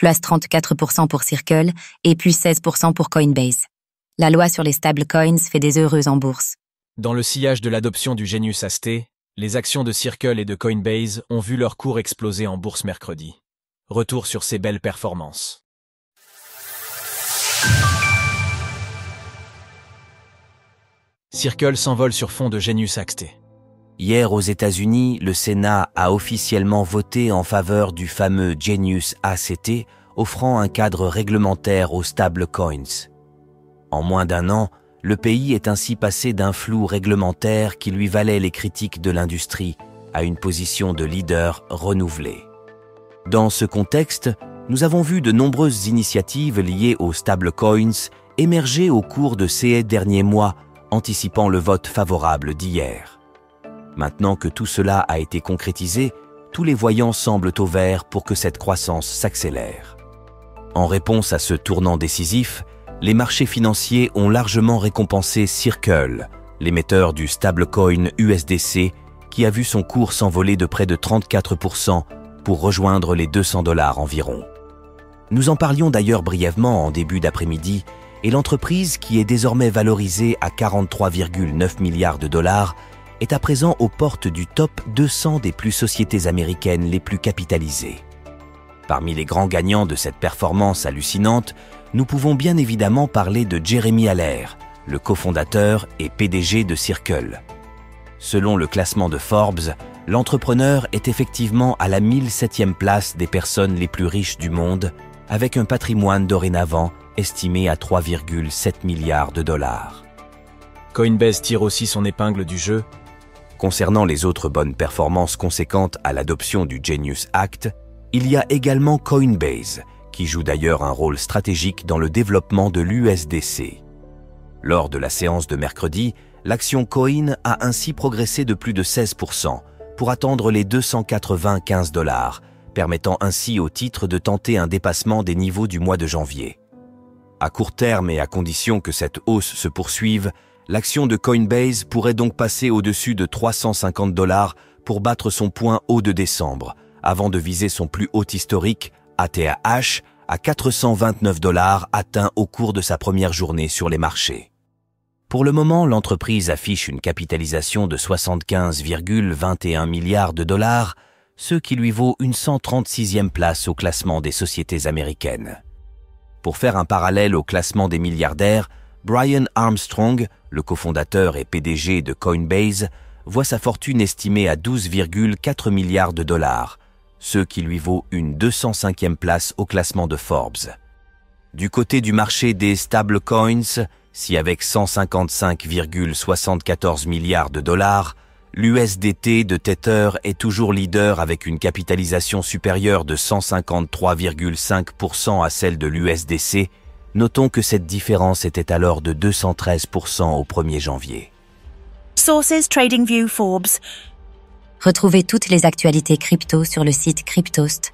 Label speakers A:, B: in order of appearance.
A: plus 34% pour Circle et plus 16% pour Coinbase. La loi sur les stablecoins fait des heureux en bourse.
B: Dans le sillage de l'adoption du Genius AST, les actions de Circle et de Coinbase ont vu leur cours exploser en bourse mercredi. Retour sur ces belles performances. Circle s'envole sur fond de Genius AST.
C: Hier aux États-Unis, le Sénat a officiellement voté en faveur du fameux Genius ACT, offrant un cadre réglementaire aux stablecoins. En moins d'un an, le pays est ainsi passé d'un flou réglementaire qui lui valait les critiques de l'industrie à une position de leader renouvelée. Dans ce contexte, nous avons vu de nombreuses initiatives liées aux stablecoins émerger au cours de ces derniers mois, anticipant le vote favorable d'hier. Maintenant que tout cela a été concrétisé, tous les voyants semblent au vert pour que cette croissance s'accélère. En réponse à ce tournant décisif, les marchés financiers ont largement récompensé Circle, l'émetteur du stablecoin USDC, qui a vu son cours s'envoler de près de 34% pour rejoindre les $200 environ. Nous en parlions d'ailleurs brièvement en début d'après-midi, et l'entreprise, qui est désormais valorisée à 43,9 milliards de dollars, est à présent aux portes du top 200 des plus sociétés américaines les plus capitalisées. Parmi les grands gagnants de cette performance hallucinante, nous pouvons bien évidemment parler de Jeremy Allaire, le cofondateur et PDG de Circle. Selon le classement de Forbes, l'entrepreneur est effectivement à la 1007e place des personnes les plus riches du monde, avec un patrimoine dorénavant estimé à 3,7 milliards de dollars.
B: Coinbase tire aussi son épingle du jeu.
C: Concernant les autres bonnes performances conséquentes à l'adoption du Genius Act, il y a également Coinbase, qui joue d'ailleurs un rôle stratégique dans le développement de l'USDC. Lors de la séance de mercredi, l'action Coin a ainsi progressé de plus de 16% pour atteindre les $295, permettant ainsi au titre de tenter un dépassement des niveaux du mois de janvier. À court terme et à condition que cette hausse se poursuive, l'action de Coinbase pourrait donc passer au-dessus de $350 pour battre son point haut de décembre, avant de viser son plus haut historique, ATH, à $429 atteint au cours de sa première journée sur les marchés. Pour le moment, l'entreprise affiche une capitalisation de 75,21 milliards de dollars, ce qui lui vaut une 136e place au classement des sociétés américaines. Pour faire un parallèle au classement des milliardaires, Brian Armstrong, le cofondateur et PDG de Coinbase, voit sa fortune estimée à 12,4 milliards de dollars, ce qui lui vaut une 205e place au classement de Forbes. Du côté du marché des stablecoins, si avec 155,74 milliards de dollars, l'USDT de Tether est toujours leader avec une capitalisation supérieure de 153,5% à celle de l'USDC, notons que cette différence était alors de 213% au 1er janvier.
D: Sources TradingView Forbes.
A: Retrouvez toutes les actualités crypto sur le site cryptost.fr.